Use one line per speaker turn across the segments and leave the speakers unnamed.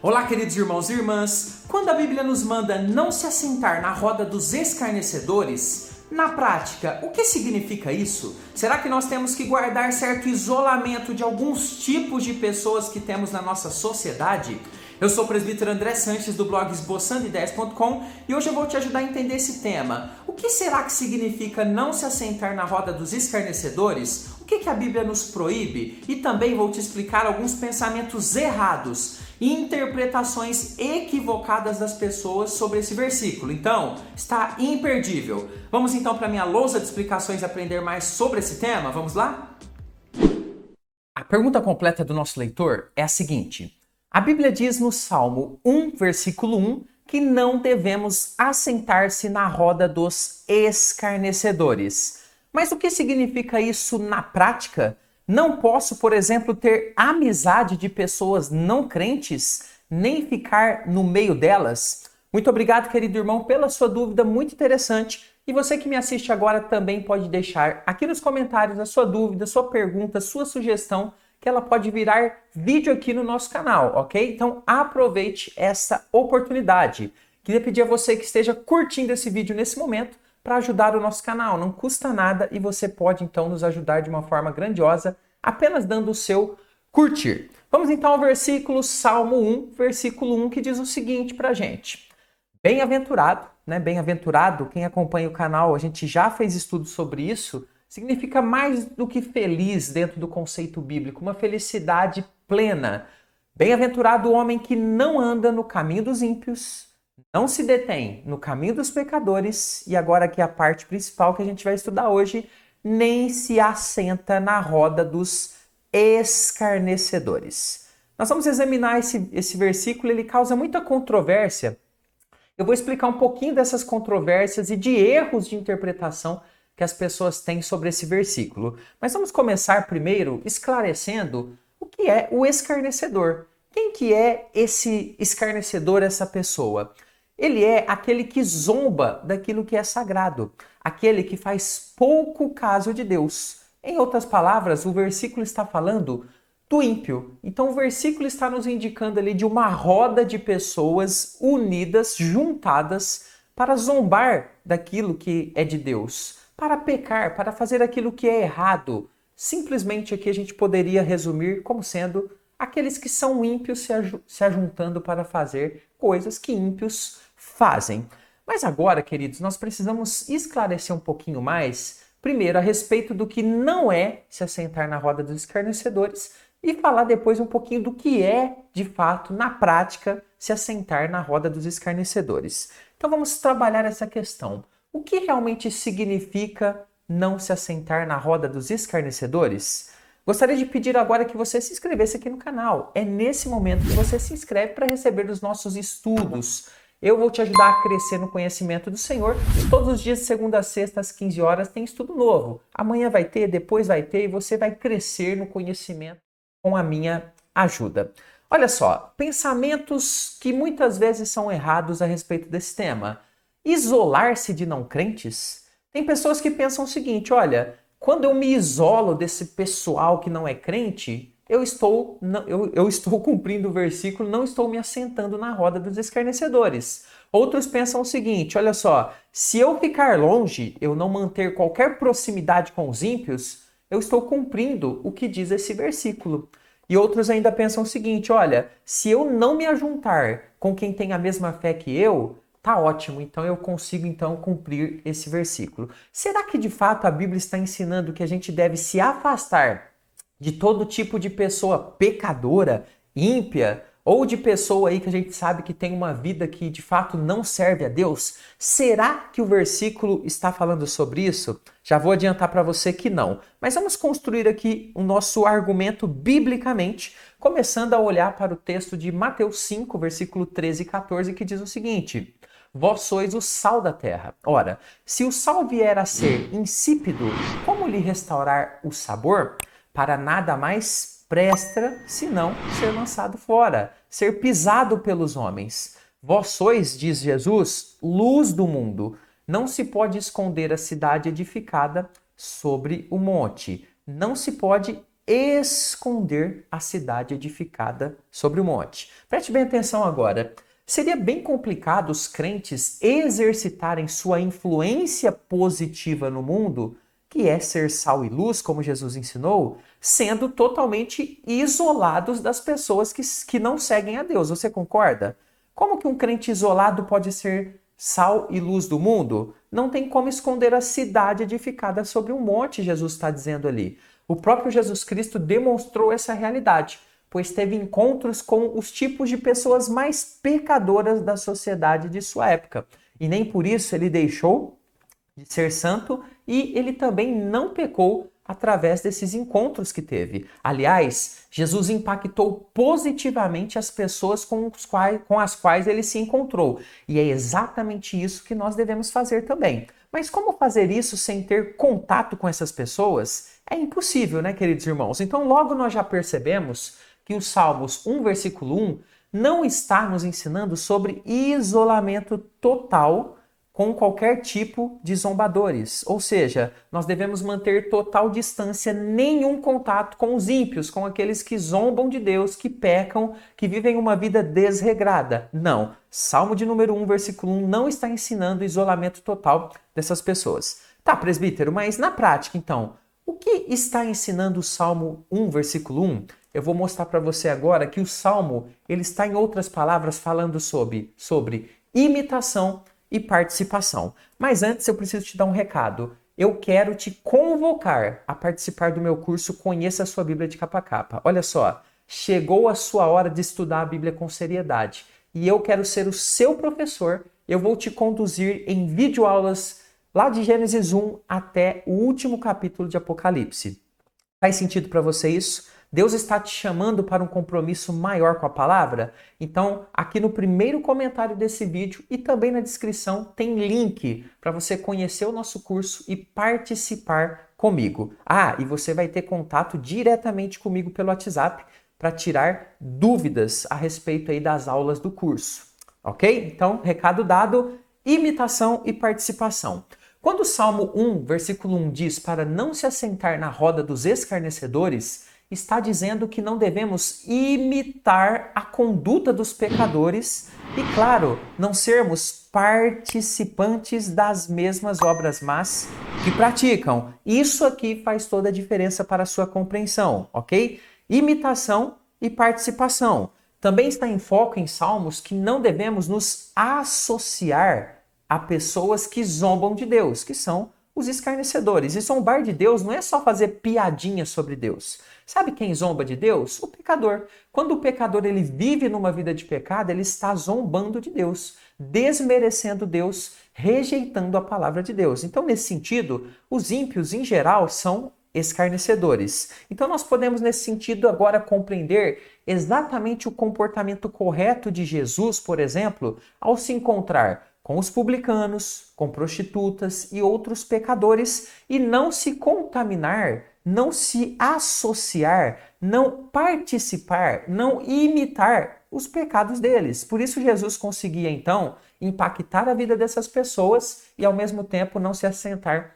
Olá, queridos irmãos e irmãs! Quando a Bíblia nos manda não se assentar na roda dos escarnecedores, na prática, o que significa isso? Será que nós temos que guardar certo isolamento de alguns tipos de pessoas que temos na nossa sociedade? Eu sou o presbítero André Sanches do blog esboçandoideias.com e hoje eu vou te ajudar a entender esse tema. O que será que significa não se assentar na roda dos escarnecedores? O que a Bíblia nos proíbe? E também vou te explicar alguns pensamentos errados e interpretações equivocadas das pessoas sobre esse versículo. Então, está imperdível. Vamos então para a minha lousa de explicações e aprender mais sobre esse tema? Vamos lá? A pergunta completa do nosso leitor é a seguinte. A Bíblia diz no Salmo 1, versículo 1, que não devemos assentar-se na roda dos escarnecedores. Mas o que significa isso na prática? Não posso, por exemplo, ter amizade de pessoas não crentes, nem ficar no meio delas? Muito obrigado, querido irmão, pela sua dúvida, muito interessante. E você que me assiste agora também pode deixar aqui nos comentários a sua dúvida, sua pergunta, sua sugestão, que ela pode virar vídeo aqui no nosso canal, ok? Então aproveite essa oportunidade. Queria pedir a você que esteja curtindo esse vídeo nesse momento para ajudar o nosso canal. Não custa nada e você pode então nos ajudar de uma forma grandiosa apenas dando o seu curtir. Vamos então ao versículo Salmo 1, versículo 1, que diz o seguinte para a gente. Bem-aventurado, né? Bem-aventurado, quem acompanha o canal, a gente já fez estudos sobre isso, significa mais do que feliz dentro do conceito bíblico, uma felicidade plena. Bem-aventurado o homem que não anda no caminho dos ímpios, não se detém no caminho dos pecadores, e agora aqui a parte principal que a gente vai estudar hoje, nem se assenta na roda dos escarnecedores. Nós vamos examinar esse versículo, ele causa muita controvérsia. Eu vou explicar um pouquinho dessas controvérsias e de erros de interpretação que as pessoas têm sobre esse versículo. Mas vamos começar primeiro esclarecendo o que é o escarnecedor. Quem que é esse escarnecedor, essa pessoa? Ele é aquele que zomba daquilo que é sagrado, aquele que faz pouco caso de Deus. Em outras palavras, o versículo está falando do ímpio. Então o versículo está nos indicando ali de uma roda de pessoas unidas, juntadas, para zombar daquilo que é de Deus, para pecar, para fazer aquilo que é errado. Simplesmente aqui a gente poderia resumir como sendo aqueles que são ímpios se ajuntando para fazer coisas que ímpios fazem. Mas agora, queridos, nós precisamos esclarecer um pouquinho mais, primeiro, a respeito do que não é se assentar na roda dos escarnecedores e falar depois um pouquinho do que é, de fato, na prática, se assentar na roda dos escarnecedores. Então vamos trabalhar essa questão. O que realmente significa não se assentar na roda dos escarnecedores? Gostaria de pedir agora que você se inscrevesse aqui no canal. É nesse momento que você se inscreve para receber os nossos estudos. Eu vou te ajudar a crescer no conhecimento do Senhor. Todos os dias, de segunda a sexta, às 15 horas, tem estudo novo. Amanhã vai ter, depois vai ter, e você vai crescer no conhecimento com a minha ajuda. Olha só, pensamentos que muitas vezes são errados a respeito desse tema. Isolar-se de não crentes? Tem pessoas que pensam o seguinte, olha, quando eu me isolo desse pessoal que não é crente, eu estou cumprindo o versículo, não estou me assentando na roda dos escarnecedores. Outros pensam o seguinte, olha só, se eu ficar longe, eu não manter qualquer proximidade com os ímpios, eu estou cumprindo o que diz esse versículo. E outros ainda pensam o seguinte, olha, se eu não me ajuntar com quem tem a mesma fé que eu, tá ótimo, então eu consigo então cumprir esse versículo. Será que de fato a Bíblia está ensinando que a gente deve se afastar de todo tipo de pessoa pecadora, ímpia, ou de pessoa aí que a gente sabe que tem uma vida que de fato não serve a Deus? Será que o versículo está falando sobre isso? Já vou adiantar para você que não. Mas vamos construir aqui o nosso argumento biblicamente, começando a olhar para o texto de Mateus 5, versículo 13 e 14, que diz o seguinte: Vós sois o sal da terra. Ora, se o sal vier a ser insípido, como lhe restaurar o sabor? Para nada mais presta, senão ser lançado fora, ser pisado pelos homens. Vós sois, diz Jesus, luz do mundo. Não se pode esconder a cidade edificada sobre o monte. Não se pode esconder a cidade edificada sobre o monte. Preste bem atenção agora. Seria bem complicado os crentes exercitarem sua influência positiva no mundo, que é ser sal e luz, como Jesus ensinou, sendo totalmente isolados das pessoas que não seguem a Deus. Você concorda? Como que um crente isolado pode ser sal e luz do mundo? Não tem como esconder a cidade edificada sobre um monte, Jesus está dizendo ali. O próprio Jesus Cristo demonstrou essa realidade, pois teve encontros com os tipos de pessoas mais pecadoras da sociedade de sua época. E nem por isso ele deixou de ser santo e ele também não pecou através desses encontros que teve. Aliás, Jesus impactou positivamente as pessoas com as quais ele se encontrou. E é exatamente isso que nós devemos fazer também. Mas como fazer isso sem ter contato com essas pessoas? É impossível, né, queridos irmãos? Então logo nós já percebemos que o Salmos 1, versículo 1, não está nos ensinando sobre isolamento total com qualquer tipo de zombadores. Ou seja, nós devemos manter total distância, nenhum contato com os ímpios, com aqueles que zombam de Deus, que pecam, que vivem uma vida desregrada. Não. Salmo de número 1, versículo 1 não está ensinando isolamento total dessas pessoas. Tá, presbítero, mas na prática, então, o que está ensinando o Salmo 1, versículo 1? Eu vou mostrar para você agora que o Salmo, ele está, em outras palavras, falando sobre imitação e participação. Mas antes eu preciso te dar um recado. Eu quero te convocar a participar do meu curso Conheça a Sua Bíblia de Capa a Capa. Olha só, chegou a sua hora de estudar a Bíblia com seriedade. E eu quero ser o seu professor. Eu vou te conduzir em videoaulas lá de Gênesis 1 até o último capítulo de Apocalipse. Faz sentido para você isso? Deus está te chamando para um compromisso maior com a palavra? Então, aqui no primeiro comentário desse vídeo e também na descrição tem link para você conhecer o nosso curso e participar comigo. Ah, e você vai ter contato diretamente comigo pelo WhatsApp para tirar dúvidas a respeito aí das aulas do curso. Ok? Então, recado dado, imitação e participação. Quando o Salmo 1, versículo 1 diz para não se assentar na roda dos escarnecedores, está dizendo que não devemos imitar a conduta dos pecadores e, claro, não sermos participantes das mesmas obras más que praticam. Isso aqui faz toda a diferença para a sua compreensão, ok? Imitação e participação. Também está em foco em Salmos que não devemos nos associar a pessoas que zombam de Deus, que são os escarnecedores. E zombar de Deus não é só fazer piadinha sobre Deus. Sabe quem zomba de Deus? O pecador. Quando o pecador ele vive numa vida de pecado, ele está zombando de Deus, desmerecendo Deus, rejeitando a palavra de Deus. Então, nesse sentido, os ímpios, em geral, são escarnecedores. Então, nós podemos, nesse sentido, agora compreender exatamente o comportamento correto de Jesus, por exemplo, ao se encontrar com os publicanos, com prostitutas e outros pecadores e não se contaminar, não se associar, não participar, não imitar os pecados deles. Por isso Jesus conseguia então impactar a vida dessas pessoas e ao mesmo tempo não se assentar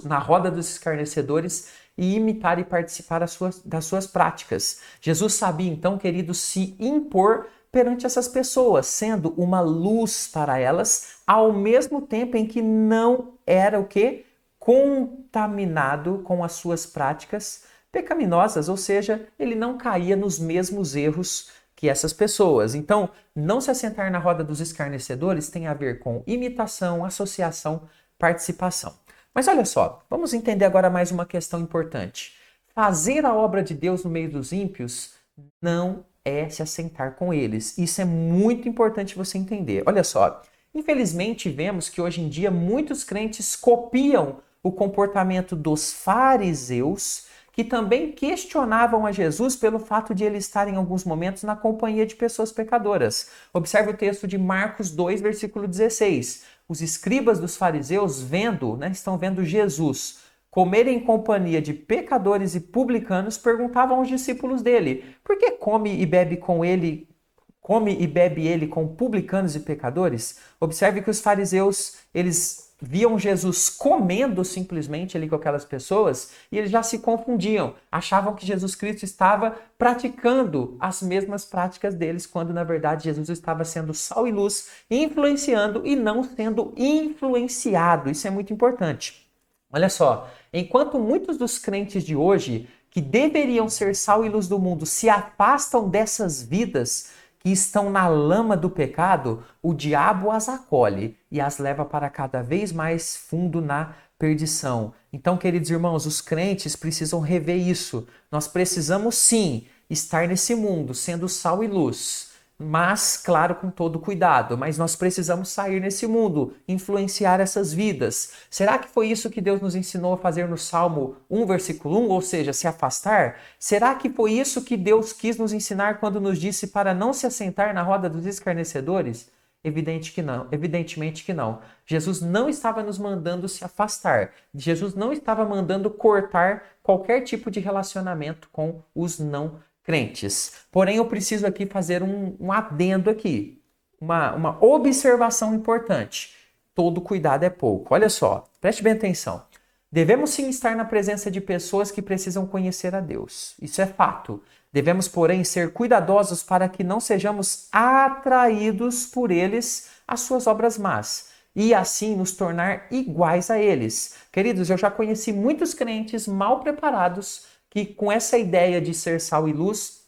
na roda dos escarnecedores e imitar e participar das suas práticas. Jesus sabia então, querido, se impor perante essas pessoas, sendo uma luz para elas, ao mesmo tempo em que não era o quê? Contaminado com as suas práticas pecaminosas, ou seja, ele não caía nos mesmos erros que essas pessoas. Então, não se assentar na roda dos escarnecedores tem a ver com imitação, associação, participação. Mas olha só, vamos entender agora mais uma questão importante. Fazer a obra de Deus no meio dos ímpios não é se assentar com eles. Isso é muito importante você entender. Olha só, infelizmente vemos que hoje em dia muitos crentes copiam o comportamento dos fariseus, que também questionavam a Jesus pelo fato de ele estar em alguns momentos na companhia de pessoas pecadoras. Observe o texto de Marcos 2, versículo 16. Os escribas dos fariseus estão vendo Jesus comer em companhia de pecadores e publicanos, perguntavam aos discípulos dele: por que come e bebe ele com publicanos e pecadores? Observe que os fariseus, eles viam Jesus comendo simplesmente ali com aquelas pessoas e eles já se confundiam, achavam que Jesus Cristo estava praticando as mesmas práticas deles, quando na verdade Jesus estava sendo sal e luz, influenciando e não sendo influenciado. Isso é muito importante. Olha só, enquanto muitos dos crentes de hoje, que deveriam ser sal e luz do mundo, se afastam dessas vidas que estão na lama do pecado, o diabo as acolhe e as leva para cada vez mais fundo na perdição. Então, queridos irmãos, os crentes precisam rever isso. Nós precisamos sim estar nesse mundo, sendo sal e luz, mas, claro, com todo cuidado. Mas nós precisamos sair nesse mundo, influenciar essas vidas. Será que foi isso que Deus nos ensinou a fazer no Salmo 1, versículo 1, ou seja, se afastar? Será que foi isso que Deus quis nos ensinar quando nos disse para não se assentar na roda dos escarnecedores? Evidentemente que não. Jesus não estava nos mandando se afastar. Jesus não estava mandando cortar qualquer tipo de relacionamento com os não crentes. Porém, eu preciso aqui fazer um adendo aqui, uma observação importante. Todo cuidado é pouco. Olha só, preste bem atenção. Devemos sim estar na presença de pessoas que precisam conhecer a Deus. Isso é fato. Devemos, porém, ser cuidadosos para que não sejamos atraídos por eles às suas obras más e assim nos tornar iguais a eles. Queridos, eu já conheci muitos crentes mal preparados que com essa ideia de ser sal e luz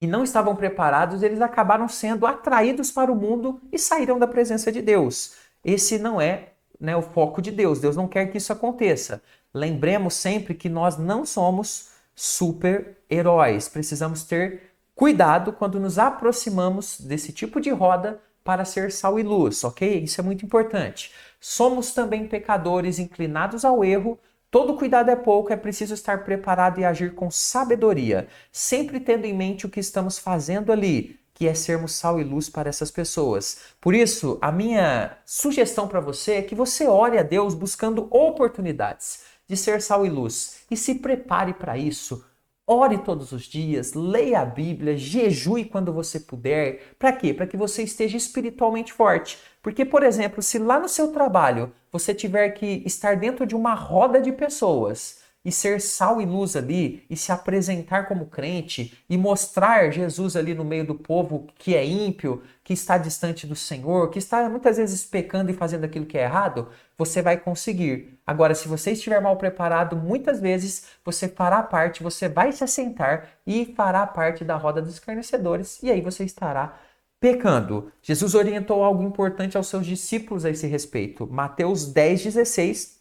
e não estavam preparados, eles acabaram sendo atraídos para o mundo e saíram da presença de Deus. Esse não é, o foco de Deus. Deus não quer que isso aconteça. Lembremos sempre que nós não somos super-heróis. Precisamos ter cuidado quando nos aproximamos desse tipo de roda para ser sal e luz, ok? Isso é muito importante. Somos também pecadores inclinados ao erro. Todo cuidado é pouco, é preciso estar preparado e agir com sabedoria, sempre tendo em mente o que estamos fazendo ali, que é sermos sal e luz para essas pessoas. Por isso, a minha sugestão para você é que você ore a Deus buscando oportunidades de ser sal e luz e se prepare para isso. Ore todos os dias, leia a Bíblia, jejue quando você puder. Para quê? Para que você esteja espiritualmente forte. Porque, por exemplo, se lá no seu trabalho você tiver que estar dentro de uma roda de pessoas e ser sal e luz ali e se apresentar como crente e mostrar Jesus ali no meio do povo que é ímpio, que está distante do Senhor, que está muitas vezes pecando e fazendo aquilo que é errado, você vai conseguir. Agora, se você estiver mal preparado, muitas vezes você fará parte, você vai se assentar e fará parte da roda dos escarnecedores e aí você estará pecando. Jesus orientou algo importante aos seus discípulos a esse respeito. Mateus 10,16,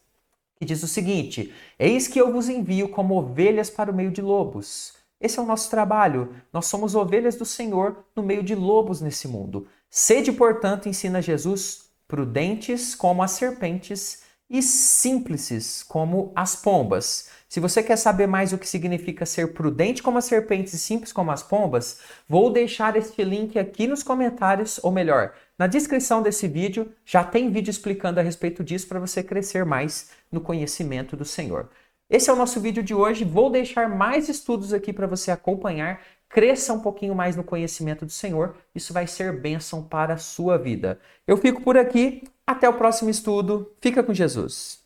que diz o seguinte: eis que eu vos envio como ovelhas para o meio de lobos. Esse é o nosso trabalho. Nós somos ovelhas do Senhor no meio de lobos nesse mundo. Sede, portanto, ensina Jesus, prudentes como as serpentes e simples como as pombas. Se você quer saber mais o que significa ser prudente como as serpentes e simples como as pombas, vou deixar este link aqui nos comentários, ou melhor, na descrição desse vídeo, já tem vídeo explicando a respeito disso para você crescer mais no conhecimento do Senhor. Esse é o nosso vídeo de hoje. Vou deixar mais estudos aqui para você acompanhar. Cresça um pouquinho mais no conhecimento do Senhor. Isso vai ser bênção para a sua vida. Eu fico por aqui. Até o próximo estudo. Fica com Jesus.